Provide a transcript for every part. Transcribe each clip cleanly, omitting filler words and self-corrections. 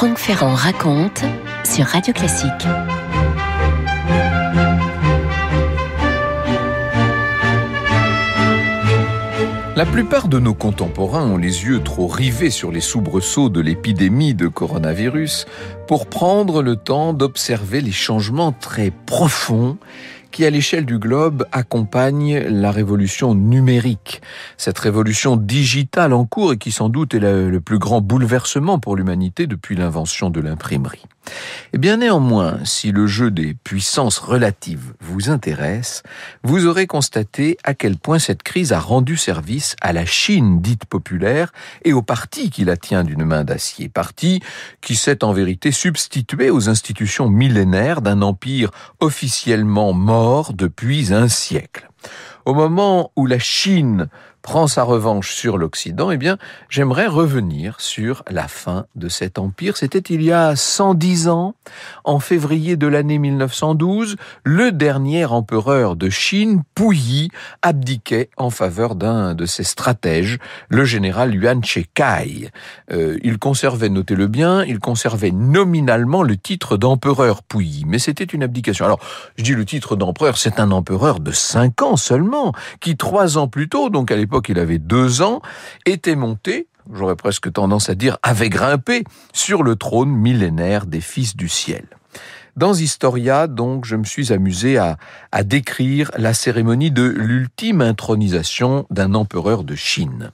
Franck Ferrand raconte sur Radio Classique. La plupart de nos contemporains ont les yeux trop rivés sur les soubresauts de l'épidémie de coronavirus pour prendre le temps d'observer les changements très profonds qui, à l'échelle du globe, accompagnent la révolution numérique. Cette révolution digitale en cours et qui, sans doute, est le plus grand bouleversement pour l'humanité depuis l'invention de l'imprimerie. Eh bien, néanmoins, si le jeu des puissances relatives vous intéresse, vous aurez constaté à quel point cette crise a rendu service à la Chine dite populaire et au parti qui la tient d'une main d'acier. Parti qui s'est en vérité substitué aux institutions millénaires d'un empire officiellement mort depuis un siècle. Au moment où la Chine prend sa revanche sur l'Occident, eh bien, j'aimerais revenir sur la fin de cet empire. C'était il y a 110 ans, en février de l'année 1912, le dernier empereur de Chine, Puyi, abdiquait en faveur d'un de ses stratèges, le général Yuan Shikai. Il conservait, notez-le bien, il conservait nominalement le titre d'empereur Puyi, mais c'était une abdication. Alors, je dis le titre d'empereur, c'est un empereur de 5 ans seulement, qui 3 ans plus tôt, donc à l'époque il avait 2 ans, était monté, j'aurais presque tendance à dire avait grimpé, sur le trône millénaire des fils du ciel. Dans Historia, donc, je me suis amusé à décrire la cérémonie de l'ultime intronisation d'un empereur de Chine.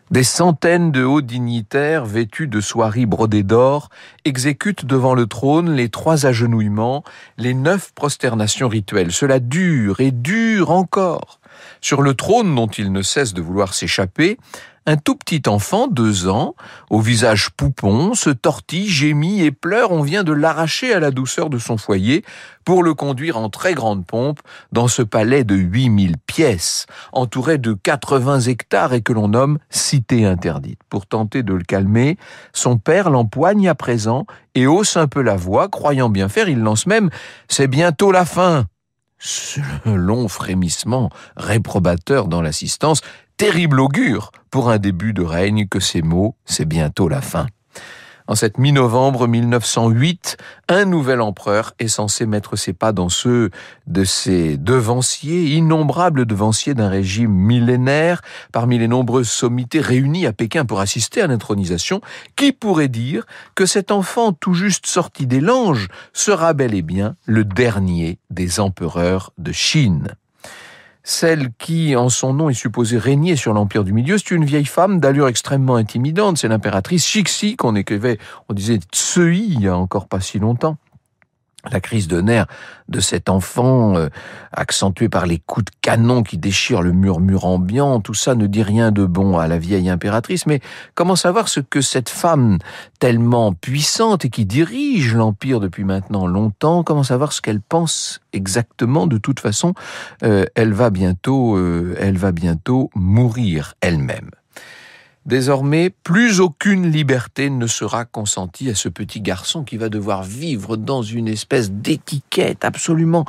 Des centaines de hauts dignitaires vêtus de soieries brodées d'or exécutent devant le trône les 3 agenouillements, les 9 prosternations rituelles. Cela dure et dure encore. Sur le trône dont il ne cesse de vouloir s'échapper, un tout petit enfant, 2 ans, au visage poupon, se tortille, gémit et pleure. On vient de l'arracher à la douceur de son foyer pour le conduire en très grande pompe dans ce palais de 8000 pièces, entouré de 80 hectares et que l'on nomme cité interdite. Pour tenter de le calmer, son père l'empoigne à présent et hausse un peu la voix, croyant bien faire, il lance même « C'est bientôt la fin !» Ce long frémissement réprobateur dans l'assistance, terrible augure pour un début de règne que ces mots « c'est bientôt la fin ». En cette mi-novembre 1908, un nouvel empereur est censé mettre ses pas dans ceux de ses devanciers, innombrables devanciers d'un régime millénaire, parmi les nombreuses sommités réunies à Pékin pour assister à l'intronisation. Qui pourrait dire que cet enfant tout juste sorti des langes sera bel et bien le dernier des empereurs de Chine ? Celle qui, en son nom, est supposée régner sur l'Empire du Milieu, c'est une vieille femme d'allure extrêmement intimidante. C'est l'impératrice Cixi qu'on écrivait, on disait Tsui il y a encore pas si longtemps. La crise de nerfs de cet enfant, accentuée par les coups de canon qui déchirent le murmure ambiant, tout ça ne dit rien de bon à la vieille impératrice, mais comment savoir ce que cette femme tellement puissante et qui dirige l'empire depuis maintenant longtemps, comment savoir ce qu'elle pense exactement? De toute façon, elle va bientôt mourir elle-même. Désormais, plus aucune liberté ne sera consentie à ce petit garçon qui va devoir vivre dans une espèce d'étiquette absolument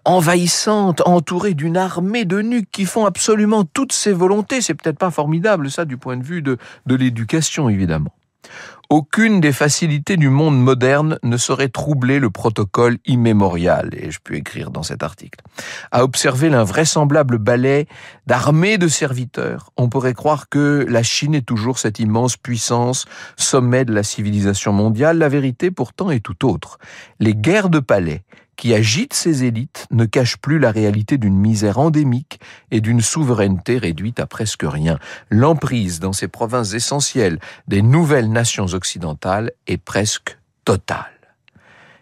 envahissante, entouré d'une armée de nuques qui font absolument toutes ses volontés. C'est peut-être pas formidable, ça, du point de vue de l'éducation, évidemment. Aucune des facilités du monde moderne ne saurait troubler le protocole immémorial, et je peux écrire dans cet article. À observer l'invraisemblable ballet d'armées de serviteurs, on pourrait croire que la Chine est toujours cette immense puissance, sommet de la civilisation mondiale. La vérité, pourtant, est tout autre. Les guerres de palais qui agitent ces élites ne cachent plus la réalité d'une misère endémique et d'une souveraineté réduite à presque rien. L'emprise dans ces provinces essentielles des nouvelles nations occidentales est presque totale.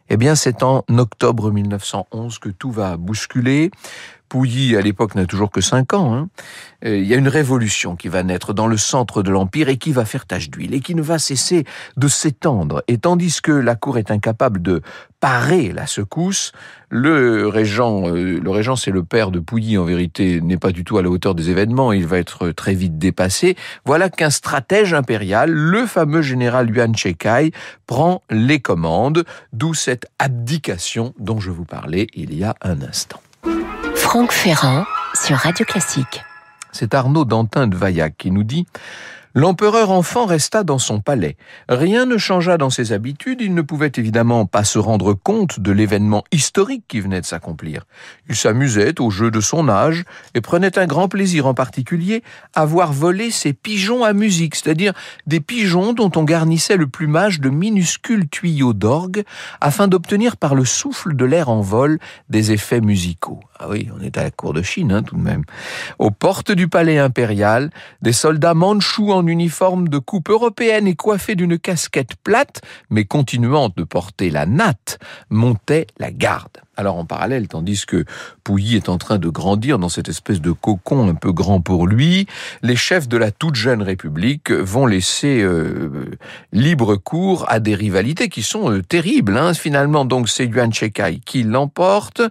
Eh bien, c'est en octobre 1911 que tout va bousculer. Puyi, à l'époque, n'a toujours que 5 ans. Il y a une révolution qui va naître dans le centre de l'Empire et qui va faire tache d'huile et qui ne va cesser de s'étendre. Et tandis que la cour est incapable de parer la secousse, le régent, c'est le père de Puyi, en vérité, n'est pas du tout à la hauteur des événements, il va être très vite dépassé. Voilà qu'un stratège impérial, le fameux général Yuan Shikai, prend les commandes, d'où cette abdication dont je vous parlais il y a un instant. Franck Ferrand sur Radio Classique. C'est Arnaud Dantin de Vaillac qui nous dit L'empereur enfant resta dans son palais. Rien ne changea dans ses habitudes, il ne pouvait évidemment pas se rendre compte de l'événement historique qui venait de s'accomplir. Il s'amusait au jeu de son âge et prenait un grand plaisir en particulier à voir voler ses pigeons à musique, c'est-à-dire des pigeons dont on garnissait le plumage de minuscules tuyaux d'orgue afin d'obtenir par le souffle de l'air en vol des effets musicaux. Ah oui, on est à la cour de Chine, tout de même. Aux portes du palais impérial, des soldats mandchous en uniforme de coupe européenne et coiffés d'une casquette plate, mais continuant de porter la natte, montaient la garde. Alors en parallèle, tandis que Pouilly est en train de grandir dans cette espèce de cocon un peu grand pour lui, les chefs de la toute jeune République vont laisser libre cours à des rivalités qui sont terribles. Finalement, donc c'est Yuan Shikai qui l'emporte.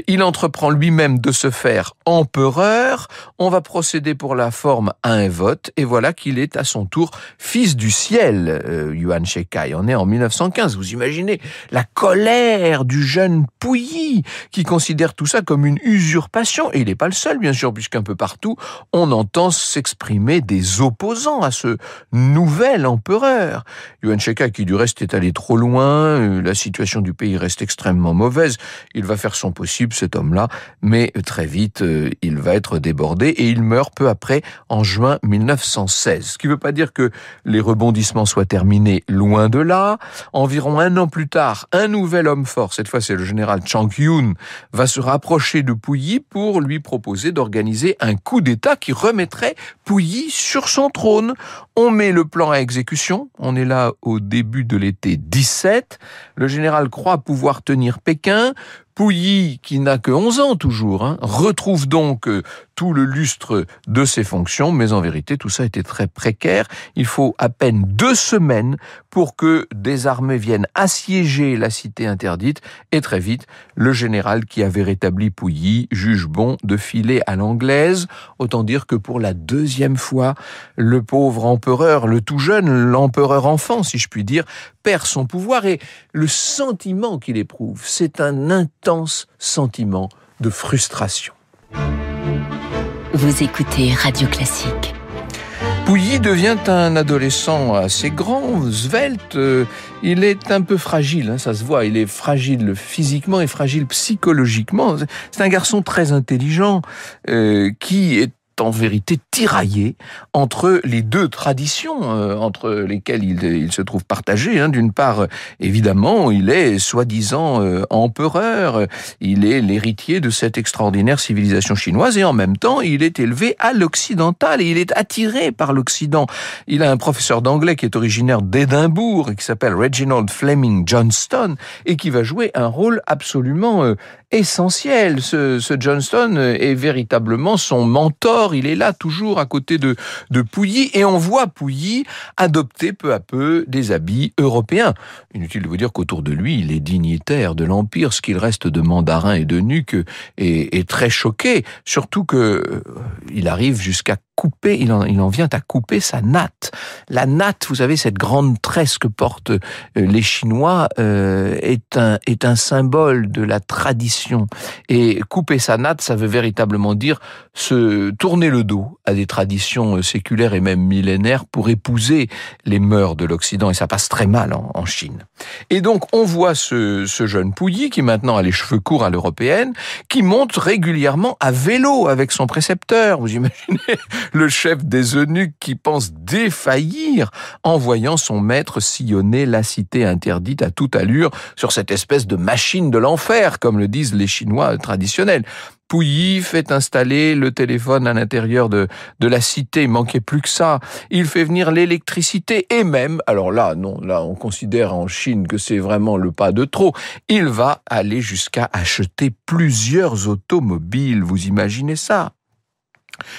Il entreprend lui-même de se faire empereur. On va procéder pour la forme à un vote et voilà qu'il est à son tour fils du ciel, Yuan Shikai. On est en 1915. Vous imaginez la colère du jeune Pouilly qui considère tout ça comme une usurpation. Et il n'est pas le seul, bien sûr, puisqu'un peu partout, on entend s'exprimer des opposants à ce nouvel empereur. Yuan Shikai, qui du reste est allé trop loin, la situation du pays reste extrêmement mauvaise. Il va faire son possible, cet homme-là, mais très vite, il va être débordé et il meurt peu après, en juin 1916. Ce qui ne veut pas dire que les rebondissements soient terminés, loin de là. Environ un an plus tard, un nouvel homme fort, cette fois c'est le général Chang Yun, va se rapprocher de Pouilly pour lui proposer d'organiser un coup d'État qui remettrait Pouilly sur son trône. On met le plan à exécution, on est là au début de l'été 17, le général croit pouvoir tenir Pékin. Pouilly, qui n'a que 11 ans toujours, retrouve donc tout le lustre de ses fonctions, mais en vérité, tout ça était très précaire. Il faut à peine 2 semaines pour que des armées viennent assiéger la cité interdite, et très vite, le général qui avait rétabli Pouilly juge bon de filer à l'anglaise. Autant dire que pour la 2e fois, le pauvre empereur, le tout jeune, l'empereur enfant, si je puis dire, perd son pouvoir, et le sentiment qu'il éprouve, c'est un intense sentiment de frustration. Vous écoutez Radio Classique. Pouilly devient un adolescent assez grand, svelte. Il est un peu fragile, ça se voit. Il est fragile physiquement et fragile psychologiquement. C'est un garçon très intelligent qui est en vérité tiraillé entre les deux traditions entre lesquelles il se trouve partagé. D'une part, évidemment, il est soi-disant empereur, il est l'héritier de cette extraordinaire civilisation chinoise, et en même temps, il est élevé à l'occidental et il est attiré par l'Occident. Il a un professeur d'anglais qui est originaire d'Édimbourg et qui s'appelle Reginald Fleming Johnston et qui va jouer un rôle absolument essentiel. Ce Johnston est véritablement son mentor. Il est là toujours à côté de Pouilly et on voit Pouilly adopter peu à peu des habits européens. Inutile de vous dire qu'autour de lui, les dignitaires de l'Empire, ce qu'il reste de mandarins et de nuques, est très choqué. Surtout que il arrive jusqu'à couper, il en vient à couper sa natte. La natte, vous savez, cette grande tresse que portent les Chinois, est un symbole de la tradition. Et couper sa natte, ça veut véritablement dire se tourner le dos à des traditions séculaires et même millénaires pour épouser les mœurs de l'Occident. Et ça passe très mal en Chine. Et donc, on voit ce jeune Pouilly, qui maintenant a les cheveux courts à l'européenne, qui monte régulièrement à vélo avec son précepteur. Vous imaginez le chef des eunuques qui pense défaillir en voyant son maître sillonner la cité interdite à toute allure sur cette espèce de machine de l'enfer, comme le disent les Chinois traditionnels. Pouilly fait installer le téléphone à l'intérieur de la cité, il manquait plus que ça. Il fait venir l'électricité et même, alors là, non, là on considère en Chine que c'est vraiment le pas de trop, il va aller jusqu'à acheter plusieurs automobiles, vous imaginez ça ?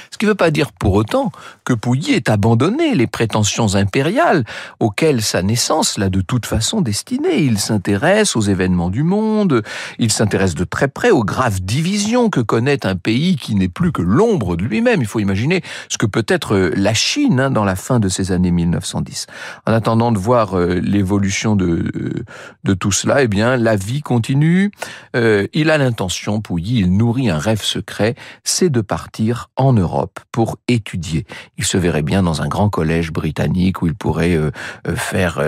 Ce qui ne veut pas dire pour autant que Pouilly ait abandonné les prétentions impériales auxquelles sa naissance l'a de toute façon destinée. Il s'intéresse aux événements du monde, il s'intéresse de très près aux graves divisions que connaît un pays qui n'est plus que l'ombre de lui-même. Il faut imaginer ce que peut être la Chine dans la fin de ces années 1910. En attendant de voir l'évolution de tout cela, eh bien, la vie continue. Il a l'intention, Pouilly, il nourrit un rêve secret, c'est de partir en en Europe pour étudier. Il se verrait bien dans un grand collège britannique où il pourrait faire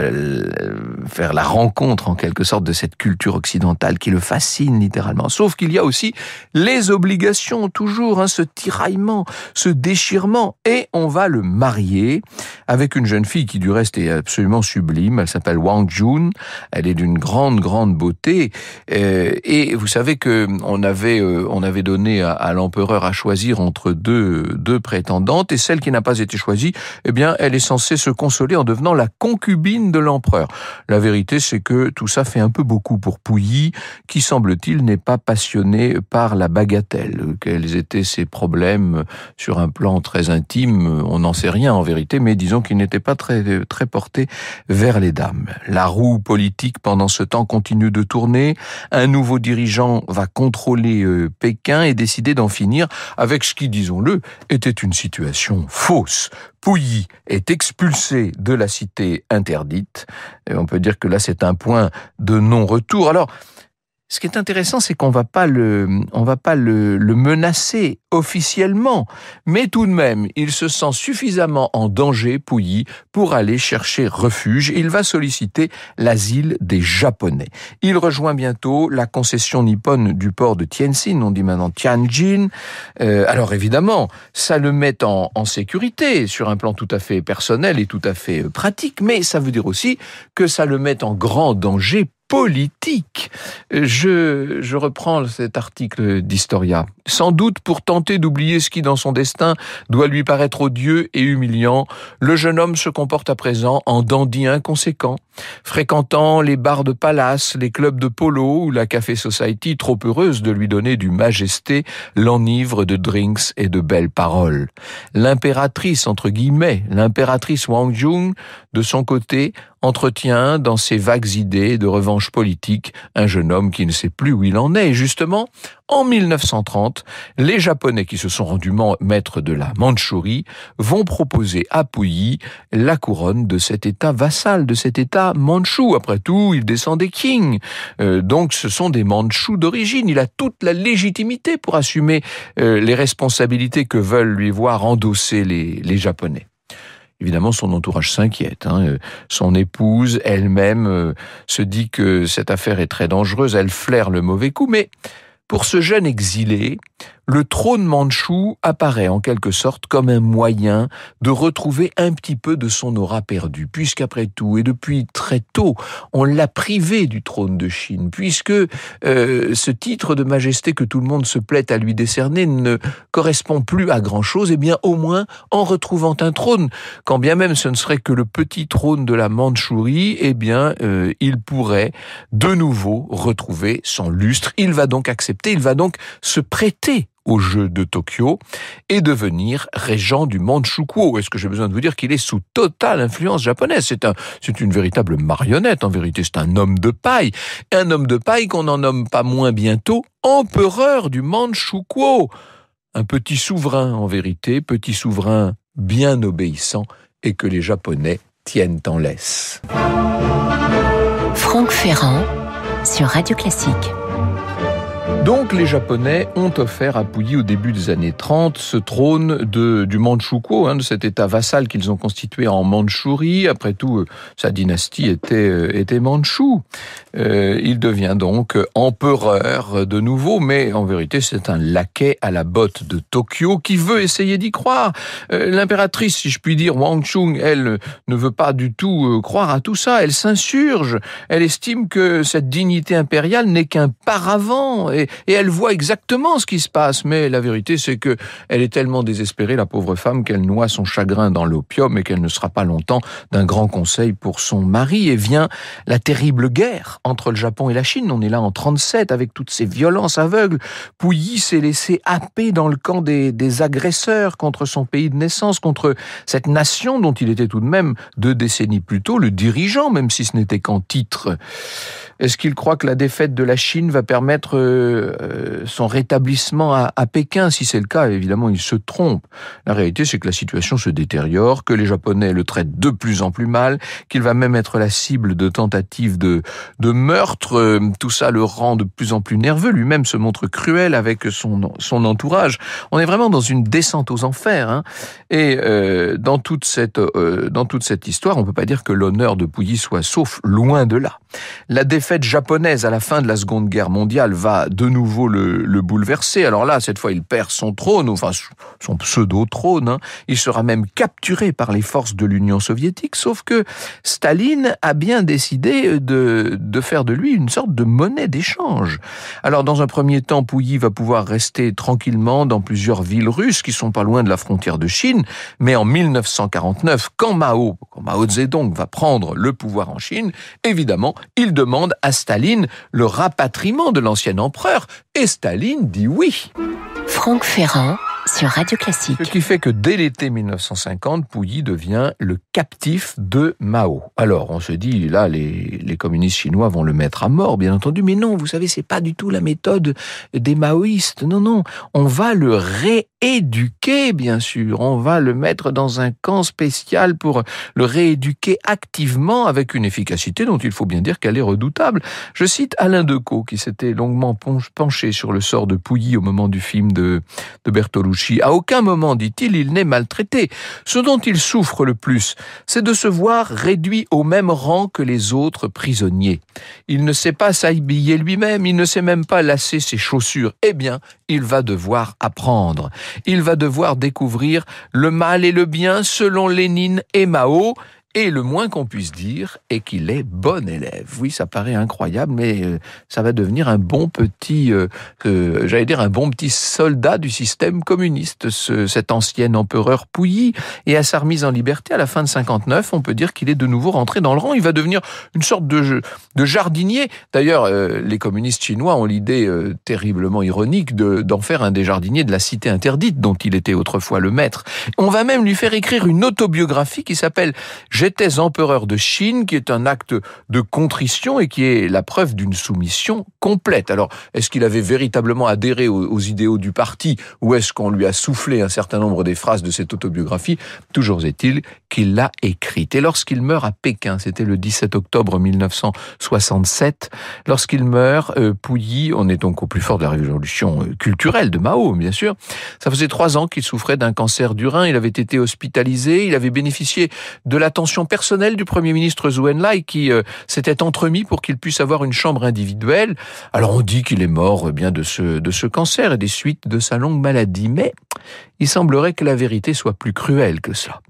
la rencontre en quelque sorte de cette culture occidentale qui le fascine littéralement. Sauf qu'il y a aussi les obligations, toujours, ce tiraillement, ce déchirement, et on va le marier avec une jeune fille qui du reste est absolument sublime. Elle s'appelle Wang Jun. Elle est d'une grande beauté. Et vous savez que on avait donné à l'empereur à choisir entre deux prétendantes, et celle qui n'a pas été choisie, eh bien, elle est censée se consoler en devenant la concubine de l'empereur. La vérité, c'est que tout ça fait un peu beaucoup pour Pouilly, qui semble-t-il n'est pas passionné par la bagatelle. Quels étaient ses problèmes sur un plan très intime, on n'en sait rien en vérité, mais disons qu'il n'était pas très porté vers les dames. La roue politique pendant ce temps continue de tourner. Un nouveau dirigeant va contrôler Pékin et décider d'en finir avec ce qui, disons-le, était une situation fausse. Pouilly est expulsé de la cité interdite. Et on peut dire que là, c'est un point de non-retour. Alors, ce qui est intéressant, c'est qu'on va pas le menacer officiellement, mais tout de même, il se sent suffisamment en danger, Pouilly, pour aller chercher refuge. Il va solliciter l'asile des Japonais. Il rejoint bientôt la concession nippone du port de Tientsin, on dit maintenant Tianjin. Alors évidemment, ça le met en sécurité sur un plan tout à fait personnel et tout à fait pratique, mais ça veut dire aussi que ça le met en grand danger politique. Je reprends cet article d'Historia. Sans doute pour tenter d'oublier ce qui, dans son destin, doit lui paraître odieux et humiliant, le jeune homme se comporte à présent en dandy inconséquent, fréquentant les bars de palace, les clubs de polo ou la café society, trop heureuse de lui donner du majesté, l'enivre de drinks et de belles paroles. L'impératrice, entre guillemets, l'impératrice Wang Jun, de son côté, entretient dans ses vagues idées de revanche politique un jeune homme qui ne sait plus où il en est. Et justement, en 1930, les Japonais qui se sont rendus maîtres de la Mandchourie vont proposer à Pouilly la couronne de cet État vassal, de cet État mandchou. Après tout, il descend des Qing. Donc ce sont des Mandchous d'origine. Il a toute la légitimité pour assumer les responsabilités que veulent lui voir endosser les Japonais. Évidemment, son entourage s'inquiète. Son épouse, elle-même, se dit que cette affaire est très dangereuse. Elle flaire le mauvais coup. Mais pour ce jeune exilé, le trône mandchou apparaît en quelque sorte comme un moyen de retrouver un petit peu de son aura perdue, puisqu'après tout, et depuis très tôt, on l'a privé du trône de Chine, puisque ce titre de majesté que tout le monde se plaît à lui décerner ne correspond plus à grand-chose, et bien au moins en retrouvant un trône, quand bien même ce ne serait que le petit trône de la Mandchourie, eh bien il pourrait de nouveau retrouver son lustre. Il va donc accepter, il va donc se prêter aux Jeux de Tokyo et devenir régent du Manchukuo. Est-ce que j'ai besoin de vous dire qu'il est sous totale influence japonaise? C'est une véritable marionnette, en vérité. C'est un homme de paille. Un homme de paille qu'on n'en nomme pas moins bientôt empereur du Manchukuo. Un petit souverain, en vérité, petit souverain bien obéissant et que les Japonais tiennent en laisse. Franck Ferrand sur Radio Classique. Donc les Japonais ont offert à Pouilly au début des années 30 ce trône du Manchukuo, de cet état vassal qu'ils ont constitué en Mandchourie. Après tout, sa dynastie était mandchoue. Il devient donc empereur de nouveau, mais en vérité c'est un laquais à la botte de Tokyo qui veut essayer d'y croire. L'impératrice, si je puis dire, Wang Jun, elle ne veut pas du tout croire à tout ça. Elle s'insurge. Elle estime que cette dignité impériale n'est qu'un paravent et elle voit exactement ce qui se passe. Mais la vérité, c'est que elle est tellement désespérée, la pauvre femme, qu'elle noie son chagrin dans l'opium et qu'elle ne sera pas longtemps d'un grand conseil pour son mari. Et vient la terrible guerre entre le Japon et la Chine. On est là en 37 avec toutes ces violences aveugles. Pouilly s'est laissé happer dans le camp des agresseurs contre son pays de naissance, contre cette nation dont il était tout de même 2 décennies plus tôt le dirigeant, même si ce n'était qu'en titre. Est-ce qu'il croit que la défaite de la Chine va permettre son rétablissement à Pékin? Si c'est le cas, évidemment, il se trompe. La réalité, c'est que la situation se détériore, que les Japonais le traitent de plus en plus mal, qu'il va même être la cible de tentatives de meurtre. Tout ça le rend de plus en plus nerveux. Lui-même se montre cruel avec son entourage. On est vraiment dans une descente aux enfers, hein. Et dans toute cette histoire, on peut pas dire que l'honneur de Pouilly soit sauf, loin de là. La défaite japonaise à la fin de la Seconde Guerre mondiale va de nouveau le bouleverser. Alors là, cette fois, il perd son trône, enfin son pseudo-trône, hein. Il sera même capturé par les forces de l'Union soviétique, sauf que Staline a bien décidé de faire de lui une sorte de monnaie d'échange. Alors, dans un premier temps, Pouilly va pouvoir rester tranquillement dans plusieurs villes russes qui sont pas loin de la frontière de Chine, mais en 1949, quand Mao Zedong va prendre le pouvoir en Chine, évidemment, il demande à Staline le rapatriement de l'ancien empereur, et Staline dit oui. Franck Ferrand sur Radio Classique. Ce qui fait que dès l'été 1950, Pouilly devient le captif de Mao. Alors, on se dit, là, les communistes chinois vont le mettre à mort, bien entendu, mais non, vous savez, c'est pas du tout la méthode des maoïstes. Non, on va le rééduquer, bien sûr. On va le mettre dans un camp spécial pour le rééduquer activement avec une efficacité dont il faut bien dire qu'elle est redoutable. Je cite Alain Decaux, qui s'était longuement penché sur le sort de Pouilly au moment du film de Bertolucci. À aucun moment, dit-il, il n'est maltraité. Ce dont il souffre le plus, c'est de se voir réduit au même rang que les autres prisonniers. Il ne sait pas s'habiller lui-même, il ne sait même pas lasser ses chaussures. Eh bien, il va devoir apprendre. Il va devoir découvrir le mal et le bien selon Lénine et Mao. Et le moins qu'on puisse dire est qu'il est bon élève. Oui, ça paraît incroyable, mais ça va devenir un bon petit, un bon petit soldat du système communiste, cet ancien empereur Pouilly. Et à sa remise en liberté, à la fin de 59, on peut dire qu'il est de nouveau rentré dans le rang. Il va devenir une sorte de jardinier. D'ailleurs, les communistes chinois ont l'idée terriblement ironique d'en faire un des jardiniers de la cité interdite, dont il était autrefois le maître. On va même lui faire écrire une autobiographie qui s'appelle « J'étais empereur de Chine », qui est un acte de contrition et qui est la preuve d'une soumission complète. Alors, est-ce qu'il avait véritablement adhéré aux idéaux du parti, ou est-ce qu'on lui a soufflé un certain nombre des phrases de cette autobiographie? Toujours est-il qu'il l'a écrite. Et lorsqu'il meurt à Pékin, c'était le 17 octobre 1967, lorsqu'il meurt, Pouilly, on est donc au plus fort de la révolution culturelle de Mao, bien sûr, ça faisait 3 ans qu'il souffrait d'un cancer du rein, il avait été hospitalisé, il avait bénéficié de l'attention personnelle du Premier ministre Zhou Enlai qui s'était entremis pour qu'il puisse avoir une chambre individuelle. Alors on dit qu'il est mort bien de ce cancer et des suites de sa longue maladie, mais il semblerait que la vérité soit plus cruelle que cela.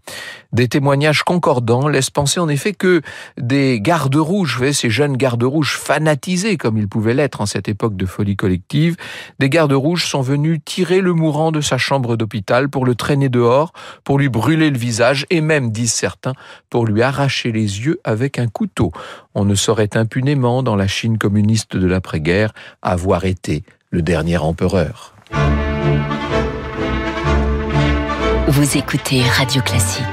Des témoignages concordants laissent penser en effet que des gardes rouges, vous voyez, ces jeunes gardes rouges fanatisés comme ils pouvaient l'être en cette époque de folie collective, des gardes rouges sont venus tirer le mourant de sa chambre d'hôpital pour le traîner dehors, pour lui brûler le visage et même, disent certains, pour lui arracher les yeux avec un couteau. On ne saurait impunément, dans la Chine communiste de l'après-guerre, avoir été le dernier empereur. Vous écoutez Radio Classique.